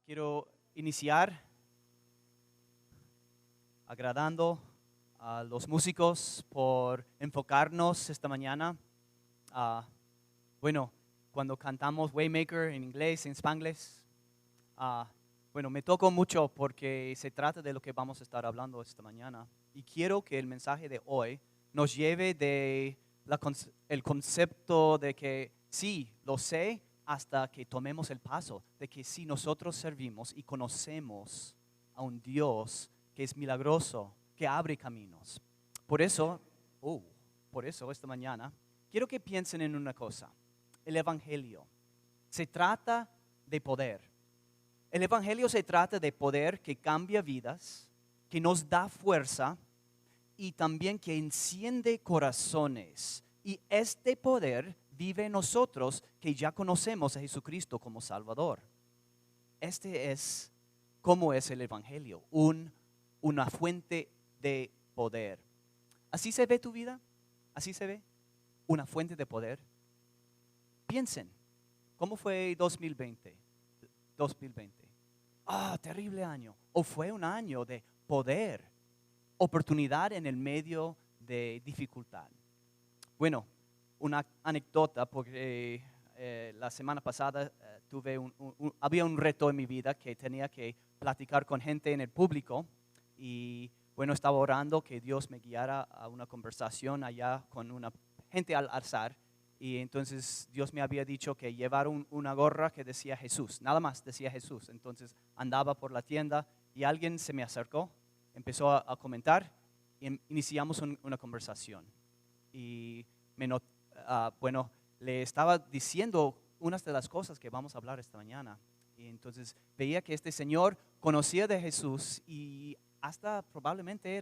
Quiero iniciar agradando a los músicos por enfocarnos esta mañana. Ah, bueno, cuando cantamos Waymaker en inglés, en Spanglish, me tocó mucho porque se trata de lo que vamos a estar hablando esta mañana. Y quiero que el mensaje de hoy nos lleve de el concepto de que sí, lo sé, hasta que tomemos el paso de que si nosotros servimos y conocemos a un Dios que es milagroso, que abre caminos. Por eso, esta mañana, quiero que piensen en una cosa. El Evangelio se trata de poder. El Evangelio se trata de poder que cambia vidas, que nos da fuerza y también que enciende corazones. Y este poder vive en nosotros que ya conocemos a Jesucristo como Salvador. Este es cómo es el Evangelio, una fuente de poder. ¿Así se ve tu vida? ¿Así se ve? Una fuente de poder. Piensen, ¿cómo fue 2020? Terrible año. O fue un año de poder, oportunidad en el medio de dificultad. Bueno, una anécdota, porque la semana pasada había un reto en mi vida que tenía que platicar con gente en el público y bueno, estaba orando que Dios me guiara a una conversación allá con una gente al azar. Y entonces Dios me había dicho que llevar una gorra que decía Jesús, nada más decía Jesús. Entonces andaba por la tienda y alguien se me acercó, empezó a comentar y iniciamos una conversación. Y le estaba diciendo unas de las cosas que vamos a hablar esta mañana. Y entonces veía que este señor conocía de Jesús y hasta probablemente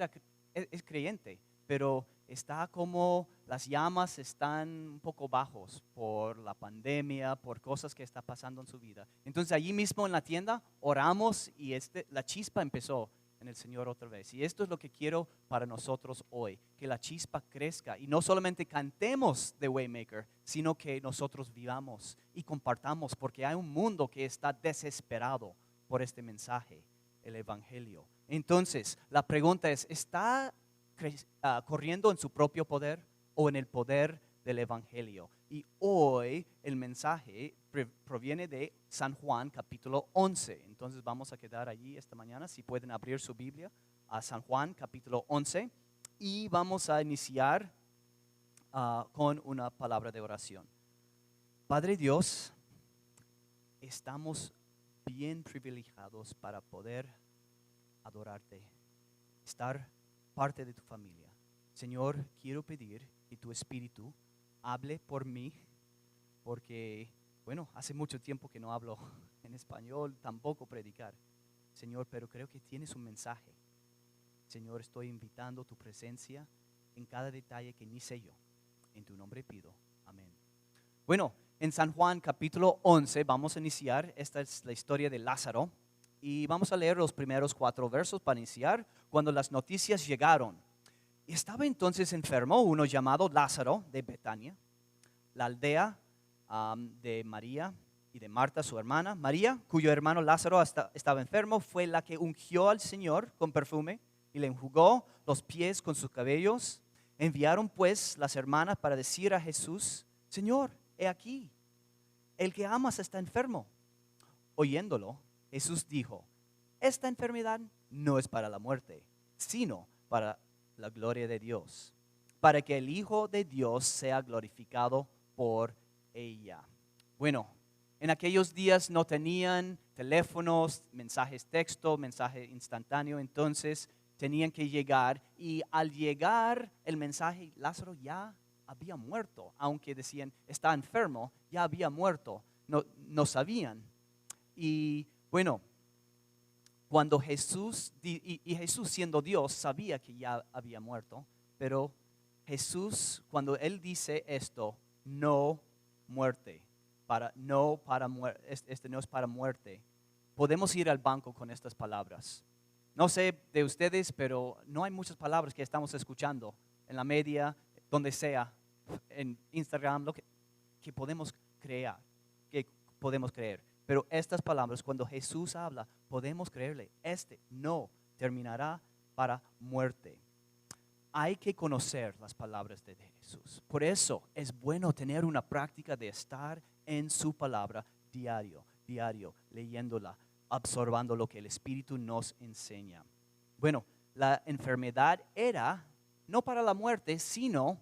es creyente, pero está como las llamas están un poco bajos por la pandemia, por cosas que está pasando en su vida. Entonces allí mismo en la tienda oramos y la chispa empezó en el Señor otra vez. Y esto es lo que quiero para nosotros hoy, que la chispa crezca y no solamente cantemos de Waymaker, sino que nosotros vivamos y compartamos, porque hay un mundo que está desesperado por este mensaje, el Evangelio. Entonces, la pregunta es, ¿está corriendo en su propio poder o en el poder del Evangelio? Y hoy el mensaje proviene de San Juan capítulo 11. Entonces vamos a quedar allí esta mañana, si pueden abrir su Biblia a San Juan capítulo 11 y vamos a iniciar con una palabra de oración. Padre Dios, estamos bien privilegiados para poder adorarte, estar parte de tu familia. Señor, quiero pedir que tu Espíritu hable por mí, porque, hace mucho tiempo que no hablo en español, tampoco predicar. Señor, pero creo que tienes un mensaje. Señor, estoy invitando tu presencia en cada detalle que ni sé yo. En tu nombre pido. Amén. Bueno, en San Juan capítulo 11 vamos a iniciar. Esta es la historia de Lázaro. Y vamos a leer los primeros 4 versos para iniciar. Cuando las noticias llegaron. Estaba entonces enfermo uno llamado Lázaro de Betania, la aldea de María y de Marta, su hermana. María, cuyo hermano Lázaro estaba enfermo, fue la que ungió al Señor con perfume y le enjugó los pies con sus cabellos. Enviaron pues las hermanas para decir a Jesús: Señor, he aquí, el que amas está enfermo. Oyéndolo, Jesús dijo: esta enfermedad no es para la muerte, sino para la gloria de Dios, para que el Hijo de Dios sea glorificado por ella. Bueno, en aquellos días no tenían teléfonos, mensajes texto, mensaje instantáneo, entonces tenían que llegar, y al llegar el mensaje, Lázaro ya había muerto, aunque decían está enfermo, ya había muerto, no sabían. Y bueno, cuando Jesús siendo Dios sabía que ya había muerto, pero Jesús, cuando Él dice esto, no muerte, este no es para muerte, podemos ir al banco con estas palabras. No sé de ustedes, pero no hay muchas palabras que estamos escuchando en la media, donde sea, en Instagram, que podemos creer, Pero estas palabras, cuando Jesús habla, podemos creerle. Este no terminará para muerte. Hay que conocer las palabras de Jesús. Por eso es bueno tener una práctica de estar en su palabra diario, leyéndola, absorbando lo que el Espíritu nos enseña. Bueno, la enfermedad era no para la muerte, sino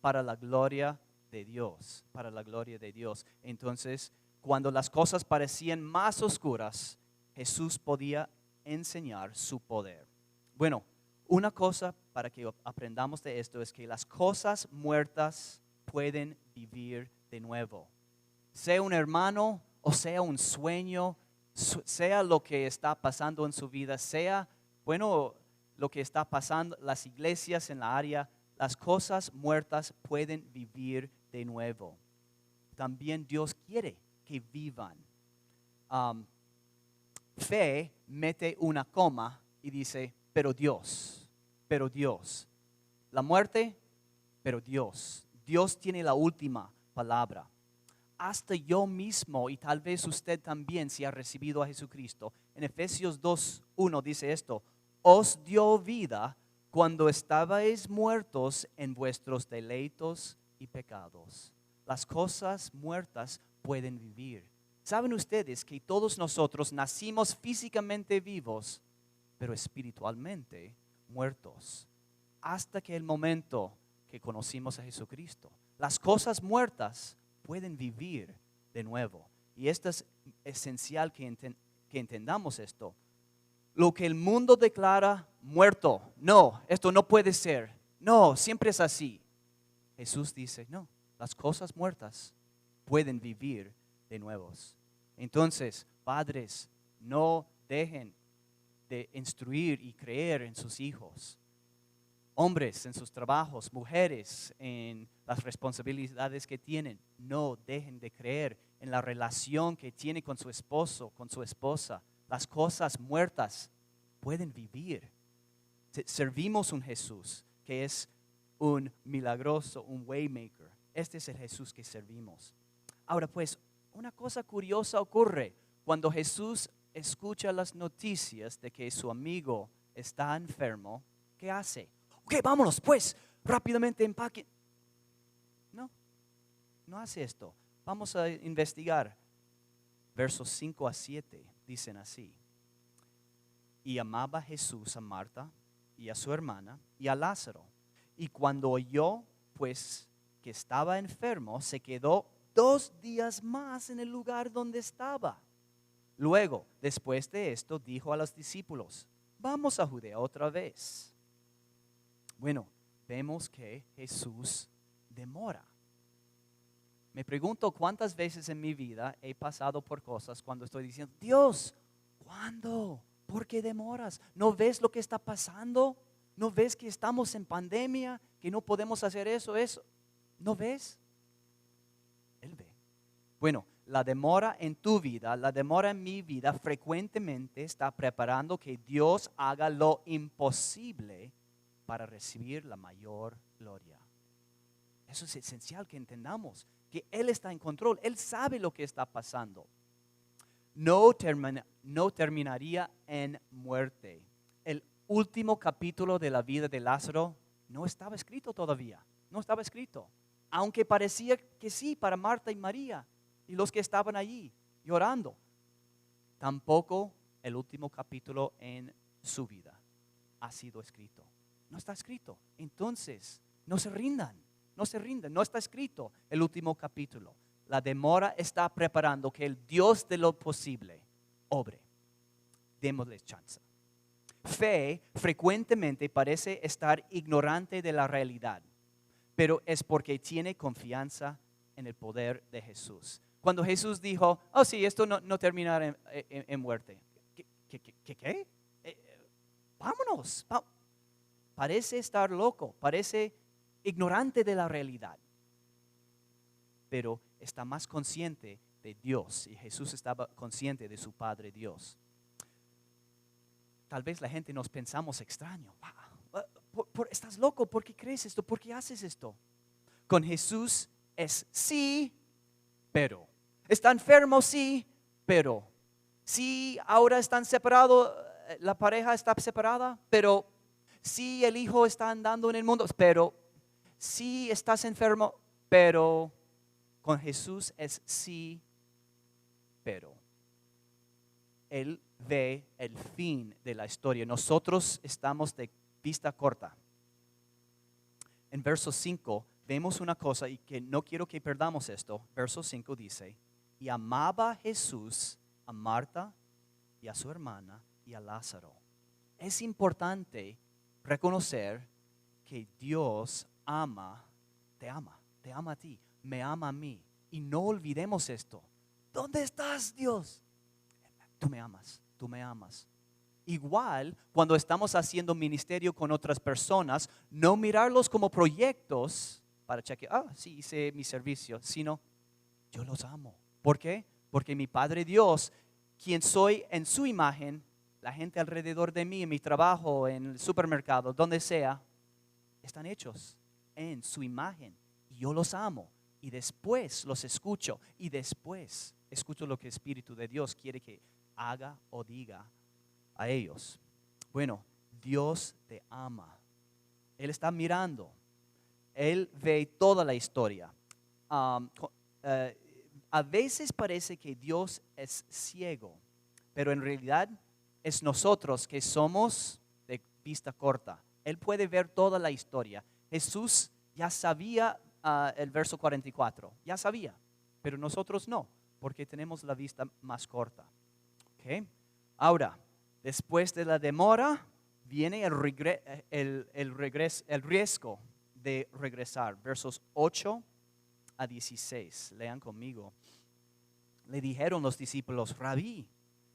para la gloria de Dios, para la gloria de Dios. Entonces, cuando las cosas parecían más oscuras, Jesús podía enseñar su poder. Bueno, una cosa para que aprendamos de esto es que las cosas muertas pueden vivir de nuevo. Sea un hermano o sea un sueño, sea lo que está pasando en su vida, sea, bueno, lo que está pasando, las iglesias en la área, las cosas muertas pueden vivir de nuevo. También Dios quiere que vivan. Fe mete una coma y dice, pero Dios. La muerte, pero Dios. Dios tiene la última palabra. Hasta yo mismo, y tal vez usted también, si ha recibido a Jesucristo, en Efesios 2:1 dice esto: os dio vida cuando estabais muertos en vuestros delitos y pecados. Las cosas muertas pueden vivir. ¿Saben ustedes que todos nosotros nacimos físicamente vivos, pero espiritualmente muertos? Hasta que el momento que conocimos a Jesucristo. Las cosas muertas pueden vivir de nuevo. Y esto es esencial que entendamos esto. Lo que el mundo declara muerto, no, esto no puede ser. No, siempre es así. Jesús dice, no, las cosas muertas pueden vivir de nuevos. Entonces, padres, no dejen de instruir y creer en sus hijos. Hombres en sus trabajos, mujeres en las responsabilidades que tienen, no dejen de creer en la relación que tiene con su esposo, con su esposa. Las cosas muertas pueden vivir. Servimos un Jesús que es un milagroso, un waymaker. Este es el Jesús que servimos. Ahora pues, una cosa curiosa ocurre cuando Jesús escucha las noticias de que su amigo está enfermo. ¿Qué hace? Ok, vámonos pues, rápidamente empaque. No hace esto. Vamos a investigar. Versos 5-7 dicen así. Y amaba Jesús a Marta y a su hermana y a Lázaro. Y cuando oyó pues que estaba enfermo, se quedó 2 días más en el lugar donde estaba. Luego, después de esto, dijo a los discípulos, vamos a Judea otra vez. Bueno, vemos que Jesús demora. Me pregunto cuántas veces en mi vida he pasado por cosas cuando estoy diciendo, Dios, ¿cuándo? ¿Por qué demoras? ¿No ves lo que está pasando? ¿No ves que estamos en pandemia? ¿Que no podemos hacer eso? ¿No ves? Él ve. Bueno, la demora en tu vida, la demora en mi vida frecuentemente está preparando que Dios haga lo imposible para recibir la mayor gloria. Eso es esencial que entendamos, que Él está en control, Él sabe lo que está pasando. No terminaría en muerte. El último capítulo de la vida de Lázaro no estaba escrito todavía, no estaba escrito. Aunque parecía que sí para Marta y María y los que estaban allí llorando. Tampoco el último capítulo en su vida ha sido escrito. No está escrito. Entonces, no se rindan. No está escrito el último capítulo. La demora está preparando que el Dios de lo posible obre. Démosle chance. Fe frecuentemente parece estar ignorante de la realidad, pero es porque tiene confianza en el poder de Jesús. Cuando Jesús dijo, oh sí, esto no terminará en muerte. ¿Qué? Vámonos. Parece estar loco, parece ignorante de la realidad, pero está más consciente de Dios y Jesús estaba consciente de su Padre Dios. Tal vez la gente nos pensamos extraño. ¿Estás loco? ¿Por qué crees esto? ¿Por qué haces esto? Con Jesús es sí, pero. ¿Está enfermo? Sí, pero si ahora están separados, la pareja está separada, pero si el hijo está andando en el mundo, pero si estás enfermo, pero con Jesús es sí, pero. Él ve el fin de la historia. Nosotros estamos de vista corta. En verso 5 vemos una cosa y que no quiero que perdamos esto. Verso 5 dice, y amaba Jesús a Marta y a su hermana y a Lázaro. Es importante reconocer que Dios te ama a ti, me ama a mí. Y no olvidemos esto. ¿Dónde estás, Dios? Tú me amas. Igual, cuando estamos haciendo ministerio con otras personas, no mirarlos como proyectos para chequear, sí, hice mi servicio, sino yo los amo. ¿Por qué? Porque mi Padre Dios, quien soy en su imagen, la gente alrededor de mí, en mi trabajo, en el supermercado, donde sea, están hechos en su imagen. Y yo los amo. Y después los escucho. Y después escucho lo que el Espíritu de Dios quiere que haga o diga a ellos. Bueno, Dios te ama. Él está mirando. Él ve toda la historia. A veces parece que Dios es ciego, pero en realidad es nosotros que somos de vista corta. Él puede ver toda la historia. Jesús ya sabía el verso 44, ya sabía, pero nosotros no, porque tenemos la vista más corta. Okay. Ahora, después de la demora, viene el riesgo de regresar. Versos 8 a 16. Lean conmigo. Le dijeron los discípulos, Rabí,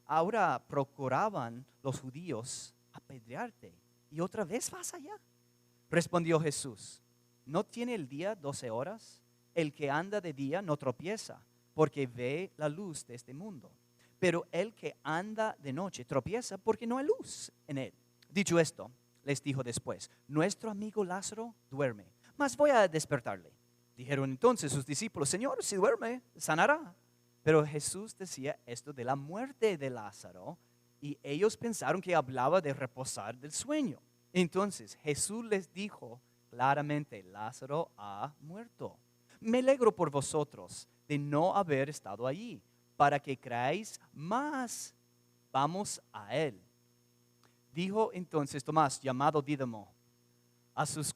ahora procuraban los judíos apedrearte, y otra vez vas allá. Respondió Jesús, ¿no tiene el día 12 horas? El que anda de día no tropieza, porque ve la luz de este mundo. Pero el que anda de noche tropieza porque no hay luz en él. Dicho esto, les dijo después, nuestro amigo Lázaro duerme, mas voy a despertarle. Dijeron entonces sus discípulos, Señor, si duerme, sanará. Pero Jesús decía esto de la muerte de Lázaro, y ellos pensaron que hablaba de reposar del sueño. Entonces Jesús les dijo claramente, Lázaro ha muerto. Me alegro por vosotros de no haber estado allí, para que creáis más. Vamos a él. Dijo entonces Tomás, llamado Dídimo, a sus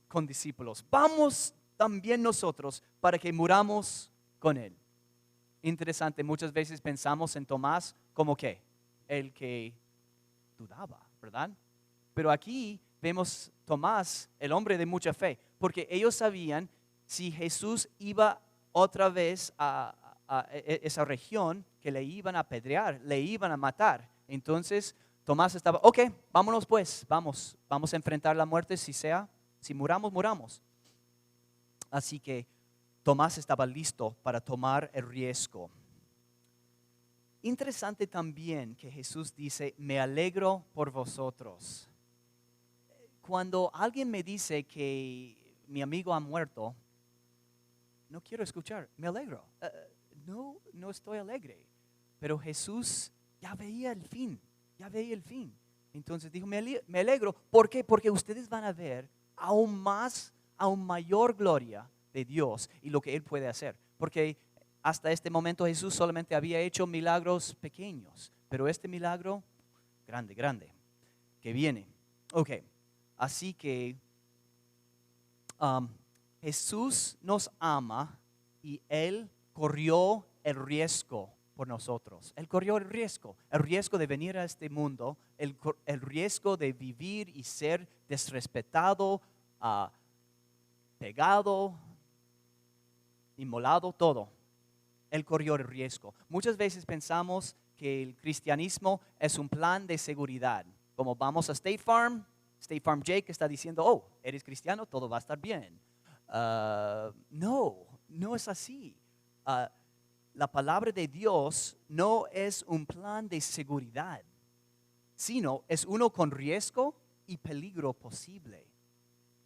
condiscípulos, vamos también nosotros para que muramos con él. Interesante, muchas veces pensamos en Tomás como que el que dudaba, ¿verdad? Pero aquí vemos Tomás, el hombre de mucha fe, porque ellos sabían si Jesús iba otra vez a esa región, que le iban a apedrear, le iban a matar. Entonces Tomás estaba, ok, vámonos pues, vamos a enfrentar la muerte, si muramos. Así que Tomás estaba listo para tomar el riesgo. Interesante también que Jesús dice, me alegro por vosotros. Cuando alguien me dice que mi amigo ha muerto, no quiero escuchar, me alegro. No estoy alegre. Pero Jesús ya veía el fin. Entonces dijo, me alegro. ¿Por qué? Porque ustedes van a ver aún mayor gloria de Dios y lo que Él puede hacer. Porque hasta este momento Jesús solamente había hecho milagros pequeños. Pero este milagro, grande, que viene. Ok, así que Jesús nos ama y Él corrió el riesgo por nosotros. Él corrió el riesgo de venir a este mundo, el riesgo de vivir y ser desrespetado, pegado, inmolado, todo. Él corrió el riesgo. Muchas veces pensamos que el cristianismo es un plan de seguridad. Como vamos a State Farm Jake está diciendo, oh, eres cristiano, todo va a estar bien. No es así. La palabra de Dios no es un plan de seguridad, sino es uno con riesgo y peligro posible.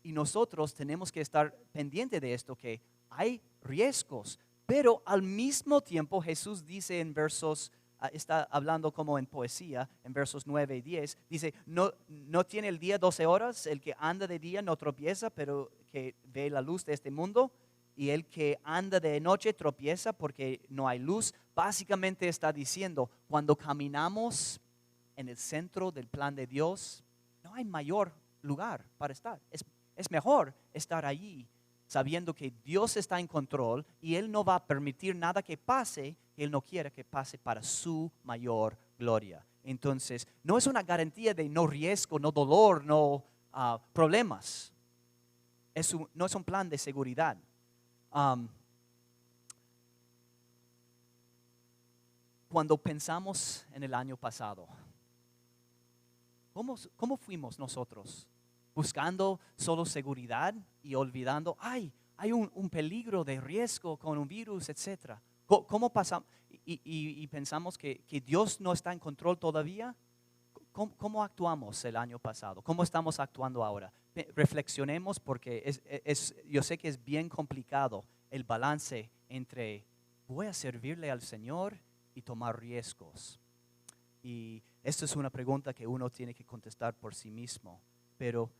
Y nosotros tenemos que estar pendientes de esto, que hay riesgos, pero al mismo tiempo Jesús dice en versos está hablando como en poesía, en versos 9 y 10, dice, no tiene el día 12 horas, el que anda de día no tropieza, pero que ve la luz de este mundo, y el que anda de noche tropieza porque no hay luz. Básicamente está diciendo, cuando caminamos en el centro del plan de Dios, no hay mayor lugar para estar. Es mejor estar allí sabiendo que Dios está en control y Él no va a permitir nada que pase que Él no quiera que pase para su mayor gloria. Entonces, no es una garantía de no riesgo, no dolor, no problemas. No es un plan de seguridad. Cuando pensamos en el año pasado, ¿cómo fuimos nosotros? Buscando solo seguridad y olvidando, hay un peligro de riesgo con un virus, etc. ¿Cómo pasamos? Y pensamos que Dios no está en control todavía. ¿Cómo actuamos el año pasado? ¿Cómo estamos actuando ahora? Reflexionemos porque yo sé que es bien complicado el balance entre voy a servirle al Señor y tomar riesgos. Y esto es una pregunta que uno tiene que contestar por sí mismo. Pero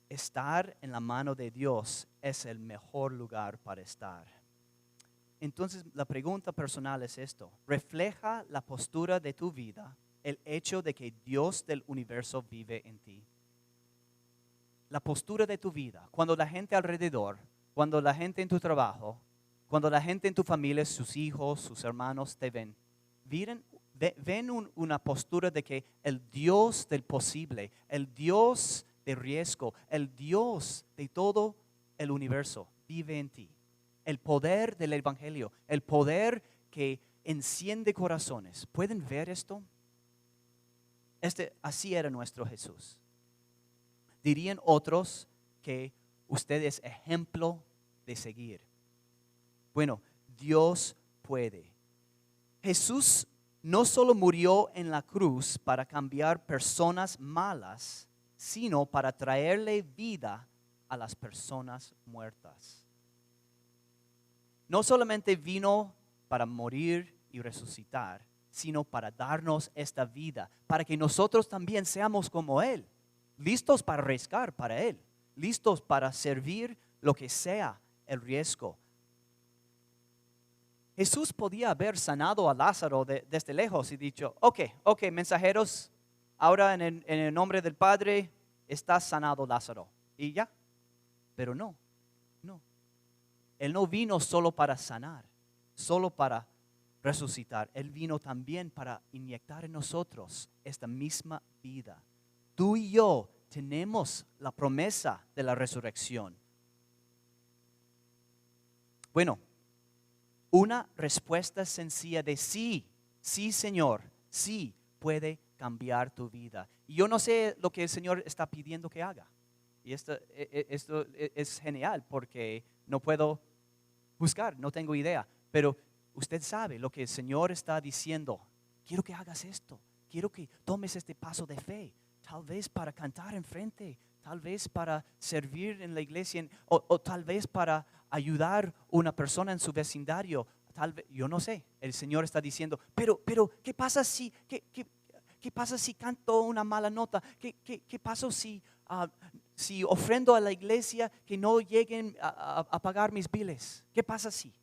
estar en la mano de Dios es el mejor lugar para estar. Entonces la pregunta personal es esto: ¿refleja la postura de tu vida el hecho de que Dios del universo vive en ti? La postura de tu vida, cuando la gente alrededor, cuando la gente en tu trabajo, cuando la gente en tu familia, sus hijos, sus hermanos te ven una postura de que el Dios del posible, el Dios de riesgo, el Dios de todo el universo vive en ti. El poder del Evangelio, el poder que enciende corazones. ¿Pueden ver esto? Así era nuestro Jesús. Dirían otros que usted es ejemplo de seguir. Bueno, Dios puede. Jesús no solo murió en la cruz para cambiar personas malas, sino para traerle vida a las personas muertas. No solamente vino para morir y resucitar, sino para darnos esta vida, para que nosotros también seamos como Él, listos para arriesgar para Él, listos para servir lo que sea el riesgo. Jesús podía haber sanado a Lázaro desde lejos y dicho, ok, mensajeros, ahora en el nombre del Padre está sanado Lázaro. Y ya, pero no. Él no vino solo para sanar, solo para resucitar. Él vino también para inyectar en nosotros esta misma vida. Tú y yo tenemos la promesa de la resurrección. Bueno, una respuesta sencilla de sí, Señor, sí puede cambiar tu vida. Y yo no sé lo que el Señor está pidiendo que haga. Y esto es genial porque no puedo buscar, no tengo idea. Pero usted sabe lo que el Señor está diciendo. Quiero que hagas esto. Quiero que tomes este paso de fe. Tal vez para cantar enfrente, tal vez para servir en la iglesia, o tal vez para ayudar a una persona en su vecindario. Tal vez, yo no sé. El Señor está diciendo, pero ¿qué pasa si canto una mala nota? ¿Qué pasa si ofrendo a la iglesia que no lleguen a pagar mis biles? ¿Qué pasa si?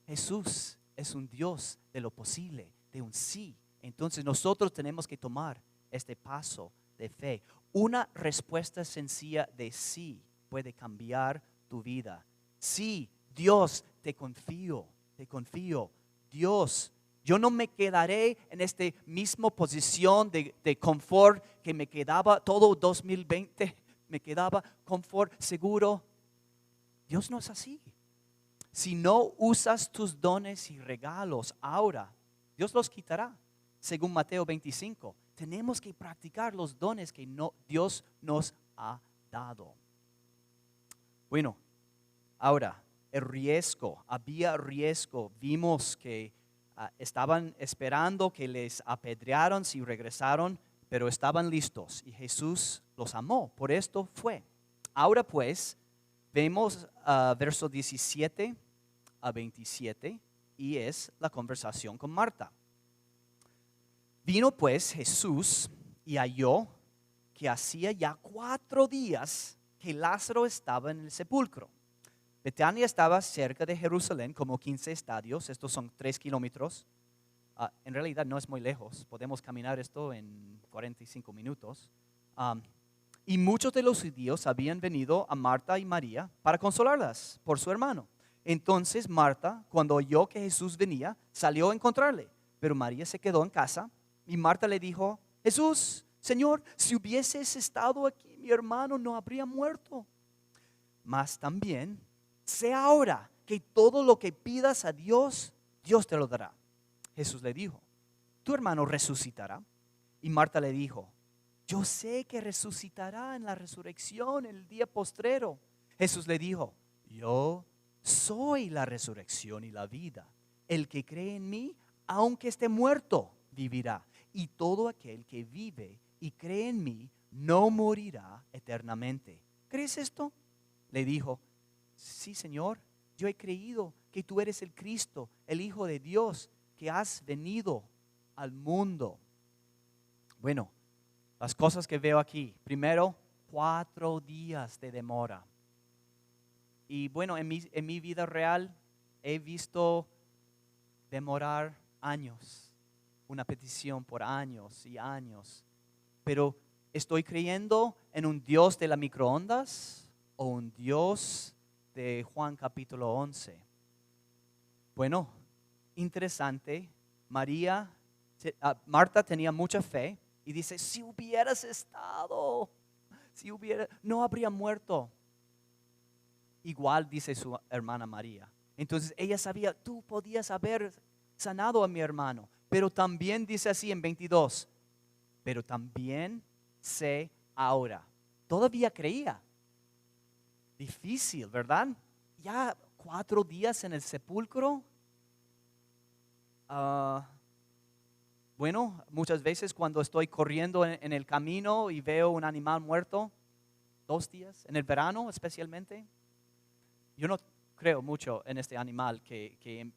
Jesús es un Dios de lo posible, de un sí. Entonces nosotros tenemos que tomar este paso de fe. Una respuesta sencilla de sí puede cambiar tu vida. Sí, Dios, te confío. Dios, yo no me quedaré en esta misma posición de confort que me quedaba todo 2020. Me quedaba confort seguro. Dios no es así. Si no usas tus dones y regalos ahora, Dios los quitará. Según Mateo 25, tenemos que practicar los dones que Dios nos ha dado. Bueno, ahora, había riesgo. Vimos que estaban esperando que les apedrearan si regresaron, pero estaban listos y Jesús los amó. Por esto fue. Ahora pues, vemos versos 17 a 27. y es la conversación con Marta. Vino pues Jesús y halló que hacía ya 4 días que Lázaro estaba en el sepulcro. Betania estaba cerca de Jerusalén, como 15 estadios, estos son 3 kilómetros. En realidad no es muy lejos, podemos caminar esto en 45 minutos. Y muchos de los judíos habían venido a Marta y María para consolarlas por su hermano. Entonces Marta, cuando oyó que Jesús venía, salió a encontrarle, pero María se quedó en casa y Marta le dijo: Jesús, Señor, si hubieses estado aquí, mi hermano no habría muerto. Mas también sé ahora que todo lo que pidas a Dios, Dios te lo dará. Jesús le dijo: tu hermano resucitará. Y Marta le dijo: yo sé que resucitará en la resurrección el día postrero. Jesús le dijo: yo soy la resurrección y la vida. El que cree en mí, aunque esté muerto, vivirá. Y todo aquel que vive y cree en mí, no morirá eternamente. ¿Crees esto? Le dijo: sí, Señor, yo he creído que tú eres el Cristo, el Hijo de Dios, que has venido al mundo. Bueno, las cosas que veo aquí. Primero, 4 días de demora. Y bueno, en mi vida real he visto demorar años, una petición por años y años. Pero ¿estoy creyendo en un Dios de la microondas o un Dios de Juan capítulo 11? Bueno, interesante. Marta tenía mucha fe y dice: si hubieras estado, no habría muerto. Igual dice su hermana María. Entonces ella sabía: tú podías haber sanado a mi hermano. Pero también dice así en 22, pero también sé ahora. Todavía creía. Difícil, ¿verdad? Ya 4 días en el sepulcro. Bueno, muchas veces cuando estoy corriendo en el camino y veo un animal muerto, 2 días, en el verano especialmente, yo no creo mucho en este animal que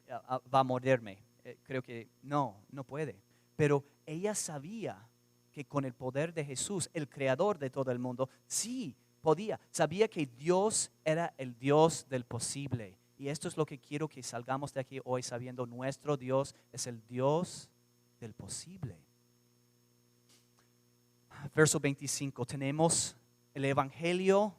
va a morderme. Creo que no puede. Pero ella sabía que con el poder de Jesús, el creador de todo el mundo, sí podía. Sabía que Dios era el Dios del posible. Y esto es lo que quiero que salgamos de aquí hoy sabiendo: nuestro Dios es el Dios del posible. Verso 25, tenemos el Evangelio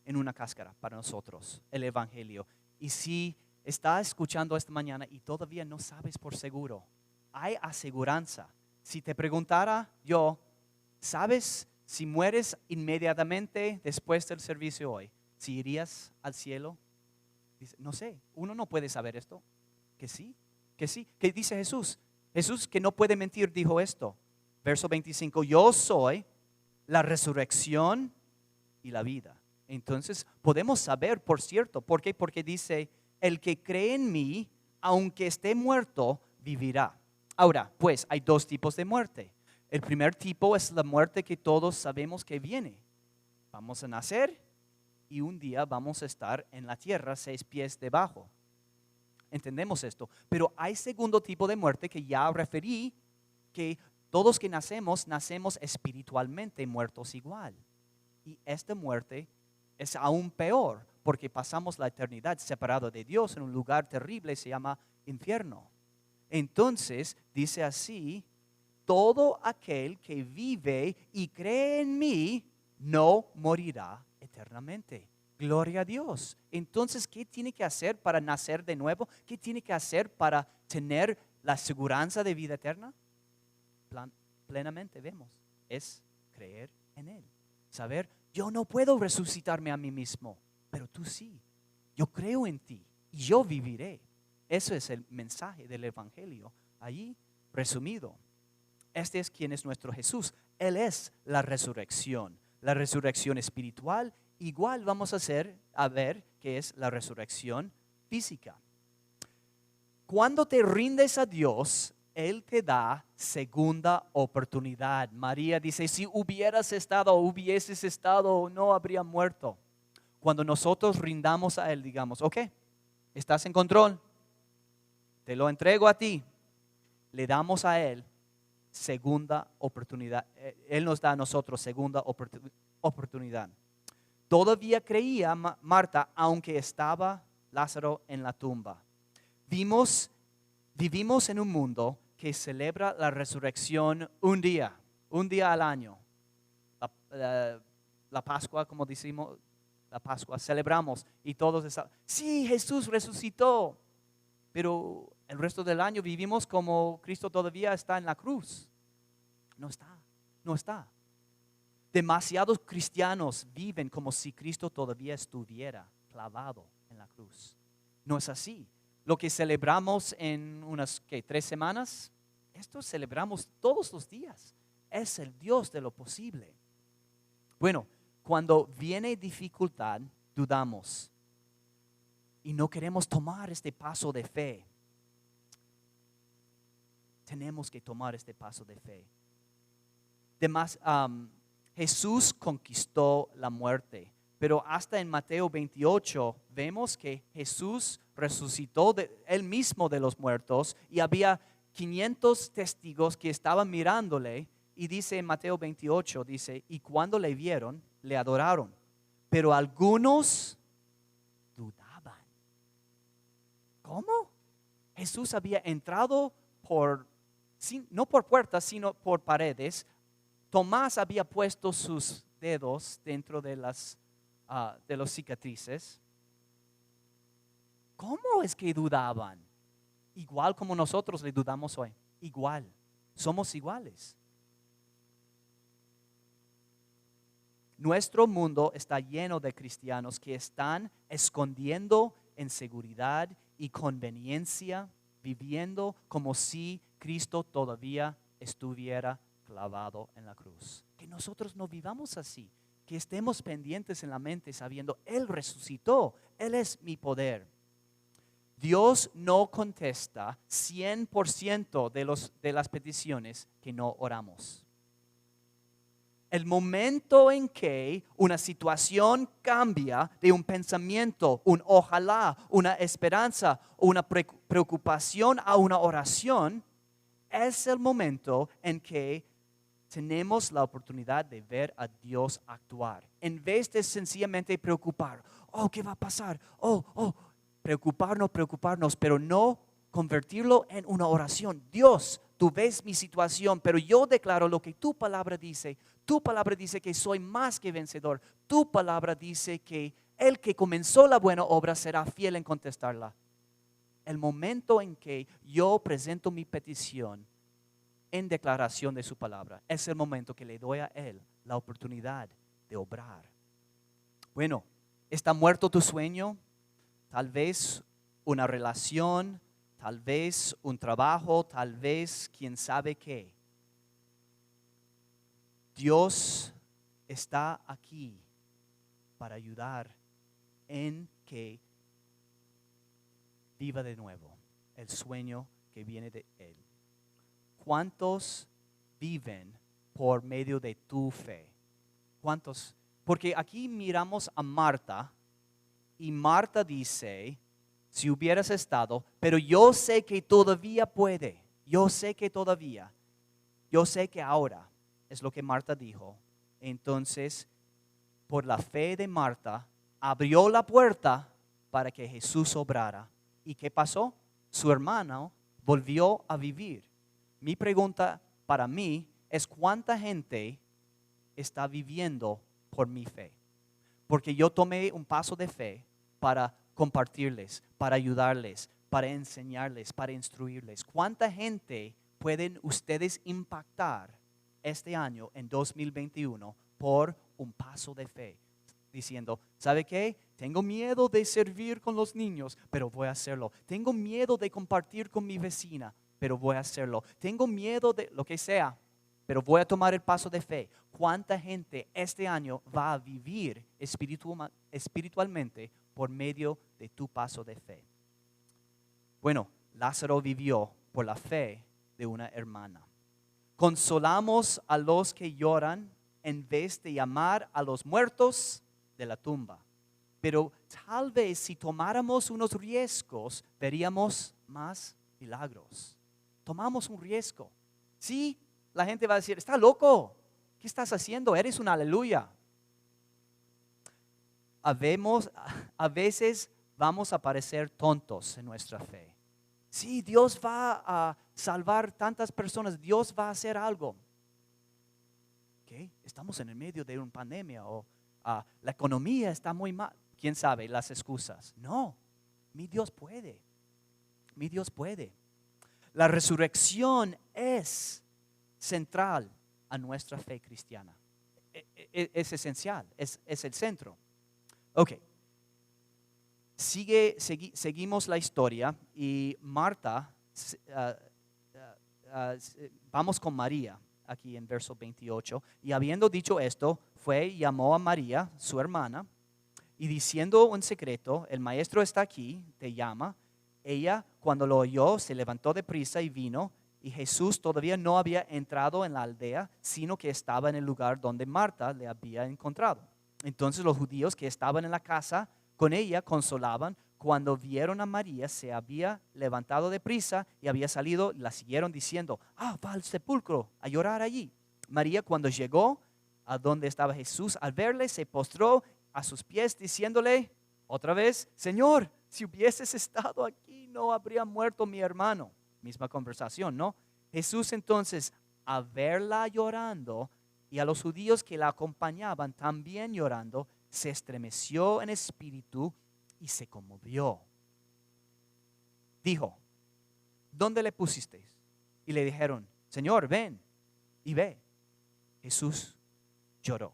en una cáscara para nosotros, el Evangelio. Y si estás escuchando esta mañana y todavía no sabes por seguro, hay aseguranza. Si te preguntara yo: ¿sabes si mueres inmediatamente después del servicio hoy, si irías al cielo? Dice: no sé, uno no puede saber esto. Que sí. ¿Qué dice Jesús? Jesús, que no puede mentir, dijo esto. Verso 25, yo soy la resurrección y la vida. Entonces podemos saber, por cierto, ¿por qué? Porque dice: el que cree en mí, aunque esté muerto, vivirá. Ahora, pues hay 2 tipos de muerte. El primer tipo es la muerte que todos sabemos que viene. Vamos a nacer y un día vamos a estar en la tierra 6 pies debajo. Entendemos esto. Pero hay segundo tipo de muerte que ya referí, que todos que nacemos espiritualmente muertos igual. Y esta muerte es aún peor, porque pasamos la eternidad separado de Dios en un lugar terrible, se llama infierno. Entonces dice así: todo aquel que vive y cree en mí no morirá eternamente. Gloria a Dios. Entonces, ¿qué tiene que hacer para nacer de nuevo? ¿Qué tiene que hacer para tener la seguridad de vida eterna? Plenamente vemos, es creer en Él. Saber: yo no puedo resucitarme a mí mismo, pero tú sí. Yo creo en ti y yo viviré. Eso es el mensaje del Evangelio, allí resumido. Este es quien es nuestro Jesús. Él es la resurrección espiritual. Igual vamos a ver que es la resurrección física. Cuando te rindes a Dios, Él te da segunda oportunidad. María dice: si hubieses estado, no habría muerto. Cuando nosotros rindamos a Él, digamos: ok, estás en control. te lo entrego a ti. Le damos a Él segunda oportunidad. Él nos da a nosotros segunda oportunidad. Todavía creía Marta, aunque estaba Lázaro en la tumba. Vivimos en un mundo que celebra la resurrección un día al año. La Pascua, como decimos, la Pascua celebramos y todos están, sí, Jesús resucitó. Pero el resto del año vivimos como Cristo todavía está en la cruz. No está. Demasiados cristianos viven como si Cristo todavía estuviera clavado en la cruz. No es así. Lo que celebramos en unas 3 semanas, esto celebramos todos los días. Es el Dios de lo posible. Bueno, cuando viene dificultad, dudamos y no queremos tomar este paso de fe. Tenemos que tomar este paso de fe. Además, Jesús conquistó la muerte, pero hasta en Mateo 28 vemos que Jesús resucitó él mismo de los muertos y había 500 testigos que estaban mirándole. Y dice en Mateo 28, dice, y cuando le vieron, le adoraron, pero algunos dudaban. ¿Cómo? Jesús había entrado no por puertas, sino por paredes. Tomás había puesto sus dedos dentro de los cicatrices. ¿Cómo es que dudaban? Igual como nosotros le dudamos hoy. Igual. Somos iguales. Nuestro mundo está lleno de cristianos que están escondiendo en seguridad y conveniencia, viviendo como si Cristo todavía estuviera clavado en la cruz. Que nosotros no vivamos así, que estemos pendientes en la mente sabiendo, Él resucitó, Él es mi poder. Dios no contesta 100% de las peticiones que no oramos. El momento en que una situación cambia de un pensamiento, un ojalá, una esperanza, una preocupación a una oración, es el momento en que tenemos la oportunidad de ver a Dios actuar. En vez de sencillamente preocupar, ¿qué va a pasar? Preocuparnos, pero no convertirlo en una oración. Dios, tú ves mi situación, pero yo declaro lo que tu palabra dice. Tu palabra dice que soy más que vencedor. Tu palabra dice que el que comenzó la buena obra será fiel en contestarla. El momento en que yo presento mi petición en declaración de su palabra, es el momento que le doy a Él la oportunidad de obrar. Bueno, ¿está muerto tu sueño? Tal vez una relación, tal vez un trabajo, tal vez quién sabe qué. Dios está aquí para ayudar en que viva de nuevo el sueño que viene de Él. ¿Cuántos viven por medio de tu fe? ¿Cuántos? Porque aquí miramos a Marta y Marta dice, si hubieras estado, pero yo sé que todavía puede, yo sé que ahora. Es lo que Marta dijo. Entonces, por la fe de Marta, abrió la puerta para que Jesús obrara. ¿Y qué pasó? Su hermano volvió a vivir. Mi pregunta para mí es, ¿cuánta gente está viviendo por mi fe? Porque yo tomé un paso de fe para compartirles, para ayudarles, para enseñarles, para instruirles. ¿Cuánta gente pueden ustedes impactar este año, en 2021, por un paso de fe? Diciendo, ¿sabe qué? Tengo miedo de servir con los niños, pero voy a hacerlo. Tengo miedo de compartir con mi vecina, pero voy a hacerlo. Tengo miedo de lo que sea, pero voy a tomar el paso de fe. ¿Cuánta gente este año va a vivir espiritualmente por medio de tu paso de fe? Bueno, Lázaro vivió por la fe de una hermana. Consolamos a los que lloran en vez de llamar a los muertos de la tumba. Pero tal vez si tomáramos unos riesgos, veríamos más milagros. Tomamos un riesgo. Sí, la gente va a decir, está loco. ¿Qué estás haciendo? Eres un aleluya. A veces vamos a parecer tontos en nuestra fe. Sí, Dios va a salvar tantas personas. Dios va a hacer algo. ¿Qué? Estamos en el medio de una pandemia o la economía está muy mal. ¿Quién sabe las excusas? No, mi Dios puede. Mi Dios puede. La resurrección es central a nuestra fe cristiana. Es esencial, es el centro. Ok. Seguimos la historia y Marta, vamos con María, aquí en verso 28, y habiendo dicho esto, fue y llamó a María, su hermana, y diciendo en secreto, el maestro está aquí, te llama. Ella, cuando lo oyó, se levantó deprisa y vino, y Jesús todavía no había entrado en la aldea, sino que estaba en el lugar donde Marta le había encontrado. Entonces los judíos que estaban en la casa con ella consolaban. Cuando vieron a María, se había levantado deprisa y había salido, la siguieron diciendo, va al sepulcro a llorar allí. María, cuando llegó a donde estaba Jesús, al verle, se postró a sus pies diciéndole otra vez, Señor, si hubieses estado aquí, no habría muerto mi hermano. Misma conversación, ¿no? Jesús entonces, a verla llorando y a los judíos que la acompañaban también llorando, se estremeció en espíritu y se conmovió. Dijo, ¿dónde le pusisteis? Y le dijeron, Señor, ven y ve. Jesús lloró.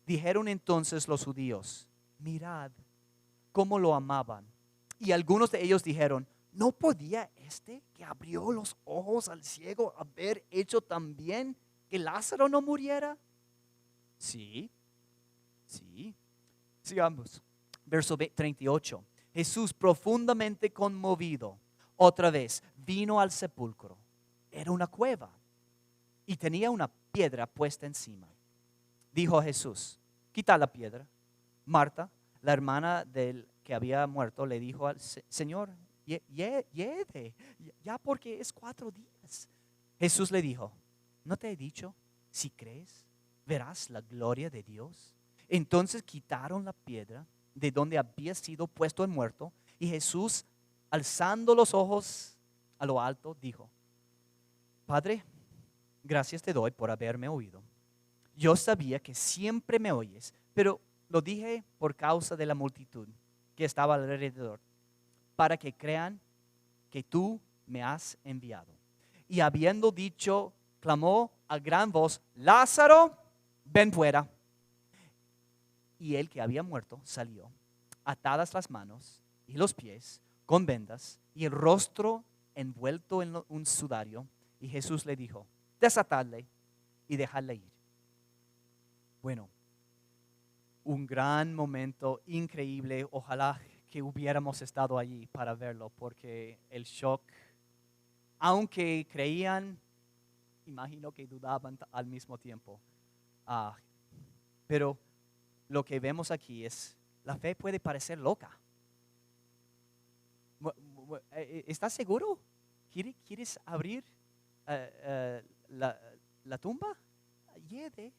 Dijeron entonces los judíos, mirad cómo lo amaban. Y algunos de ellos dijeron, ¿no podía este que abrió los ojos al ciego haber hecho también que Lázaro no muriera? Sí. Sigamos. Verso 38. Jesús, profundamente conmovido, otra vez vino al sepulcro. Era una cueva y tenía una piedra puesta encima. Dijo Jesús, quita la piedra. Marta, la hermana del que había muerto, le dijo al Señor, lleve, ya porque es 4 días. Jesús le dijo, ¿no te he dicho, si crees, verás la gloria de Dios? Entonces quitaron la piedra de donde había sido puesto el muerto, y Jesús, alzando los ojos a lo alto, dijo, Padre, gracias te doy por haberme oído. Yo sabía que siempre me oyes, pero lo dije por causa de la multitud que estaba alrededor, para que crean que tú me has enviado. Y habiendo dicho, clamó a gran voz, Lázaro, ven fuera. Y el que había muerto salió, atadas las manos y los pies con vendas y el rostro envuelto en un sudario. Y Jesús le dijo, desatadle y dejadle ir. Bueno, un gran momento increíble. Ojalá que hubiéramos estado allí para verlo, porque el shock, aunque creían, imagino que dudaban al mismo tiempo. Pero lo que vemos aquí es, la fe puede parecer loca. ¿Estás seguro? ¿Quieres abrir la tumba? Lleve.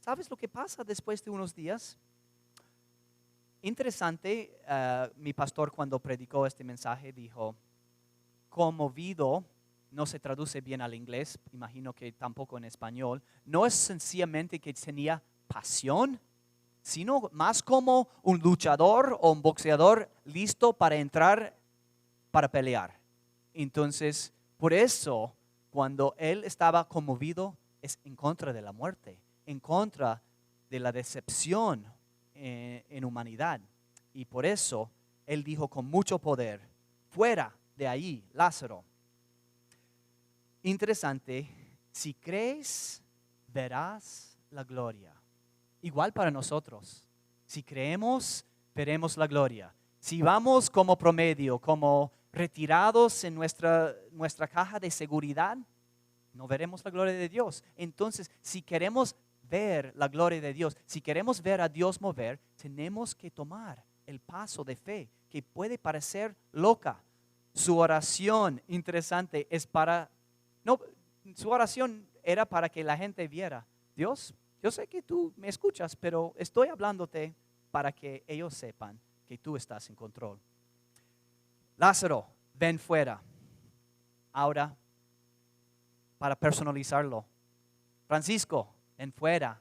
¿Sabes lo que pasa después de unos días? Interesante, mi pastor cuando predicó este mensaje dijo, conmovido, no se traduce bien al inglés, imagino que tampoco en español, no es sencillamente que tenía pasión, sino más como un luchador o un boxeador listo para entrar, para pelear. Entonces, por eso, cuando él estaba conmovido, es en contra de la muerte, en contra de la decepción en humanidad. Y por eso, él dijo con mucho poder, fuera de ahí, Lázaro. Interesante, si crees, verás la gloria. Igual para nosotros. Si creemos, veremos la gloria. Si vamos como promedio, como retirados en nuestra caja de seguridad, no veremos la gloria de Dios. Entonces, si queremos ver la gloria de Dios, si queremos ver a Dios mover, tenemos que tomar el paso de fe, que puede parecer loca. Su oración, interesante, es para, no, su oración era para que la gente viera, Dios, yo sé que tú me escuchas, pero estoy hablándote para que ellos sepan que tú estás en control. Lázaro, ven fuera. Ahora, para personalizarlo. Francisco, ven fuera.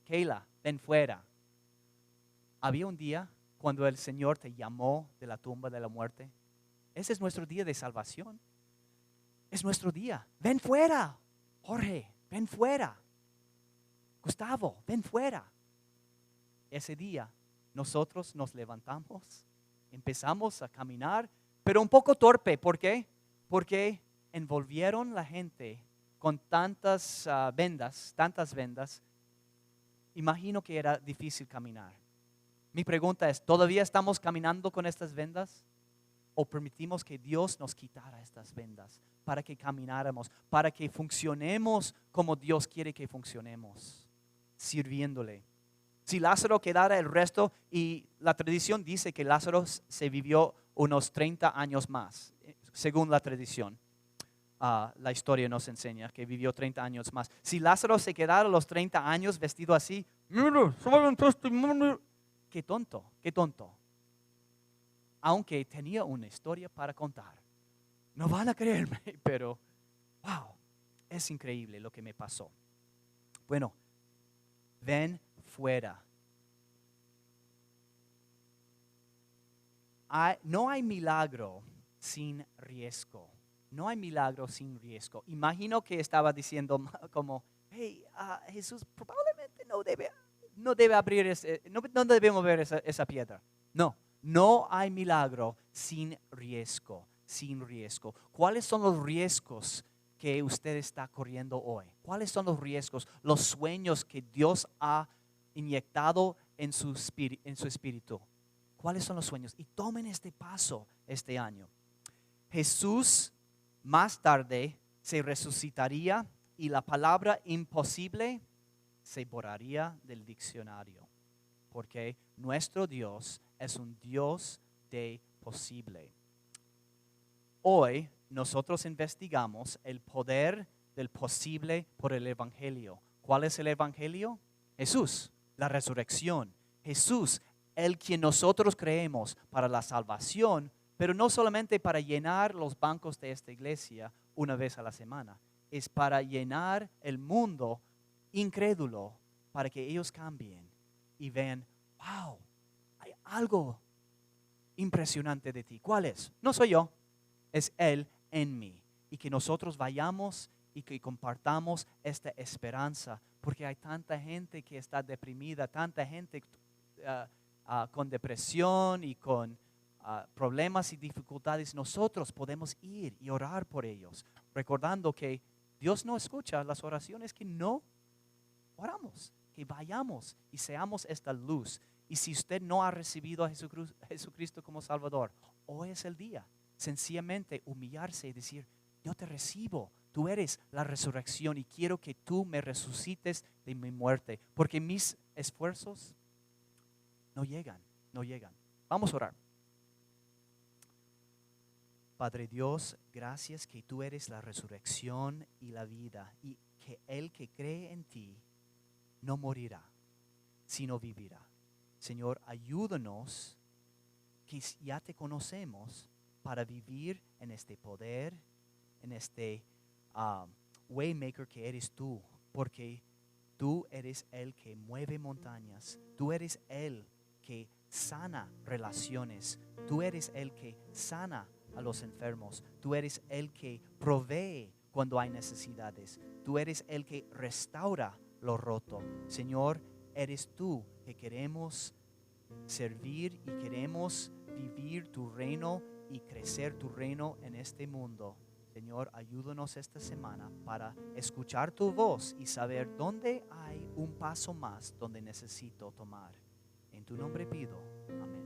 Keila, ven fuera. Había un día cuando el Señor te llamó de la tumba de la muerte. Ese es nuestro día de salvación. Es nuestro día. Ven fuera. Jorge, ven fuera. Gustavo, ven fuera. Ese día nosotros nos levantamos, empezamos a caminar, pero un poco torpe. ¿Por qué? Porque envolvieron la gente con tantas vendas. Imagino que era difícil caminar. Mi pregunta es, ¿todavía estamos caminando con estas vendas? ¿O permitimos que Dios nos quitara estas vendas para que camináramos, para que funcionemos como Dios quiere que funcionemos, sirviéndole? Si Lázaro quedara el resto, y la tradición dice que Lázaro se vivió unos 30 años más, según la tradición. La historia nos enseña que vivió 30 años más. Si Lázaro se quedara los 30 años vestido así, mira, soy un testimonio. Qué tonto, qué tonto. Aunque tenía una historia para contar. No van a creerme, pero wow, es increíble lo que me pasó. Bueno, ven fuera. No hay milagro sin riesgo. No hay milagro sin riesgo. Imagino que estaba diciendo como, hey, Jesús probablemente no debe abrir, no debemos ver esa piedra. No hay milagro sin riesgo, sin riesgo. ¿Cuáles son los riesgos que usted está corriendo hoy? ¿Cuáles son los riesgos, los sueños que Dios ha inyectado en su espíritu? ¿Cuáles son los sueños? Y tomen este paso este año. Jesús más tarde se resucitaría y la palabra imposible se borraría del diccionario. Porque nuestro Dios es un Dios de posible. Hoy nosotros investigamos el poder del posible por el Evangelio. ¿Cuál es el Evangelio? Jesús, la resurrección. Jesús, el quien nosotros creemos para la salvación, pero no solamente para llenar los bancos de esta iglesia una vez a la semana. Es para llenar el mundo incrédulo para que ellos cambien y vean, wow, hay algo impresionante de ti. ¿Cuál es? No soy yo, es Él en mí. Y que nosotros vayamos y que compartamos esta esperanza, porque hay tanta gente que está deprimida, tanta gente con depresión y con problemas y dificultades. Nosotros podemos ir y orar por ellos, recordando que Dios no escucha las oraciones que no oramos, que vayamos y seamos esta luz. Y si usted no ha recibido a Jesucristo como Salvador, hoy es el día. Sencillamente humillarse y decir, yo te recibo, tú eres la resurrección y quiero que tú me resucites de mi muerte, porque mis esfuerzos no llegan. Vamos a orar. Padre Dios, gracias que tú eres la resurrección y la vida, y que el que cree en ti no morirá, sino vivirá. Señor, ayúdanos, que ya te conocemos, para vivir en este poder, en este waymaker que eres tú, porque tú eres el que mueve montañas, tú eres el que sana relaciones, tú eres el que sana a los enfermos, tú eres el que provee cuando hay necesidades, tú eres el que restaura lo roto. Señor, eres tú que queremos servir y queremos vivir tu reino y crecer tu reino en este mundo. Señor, ayúdanos esta semana para escuchar tu voz y saber dónde hay un paso más donde necesito tomar. En tu nombre pido. Amén.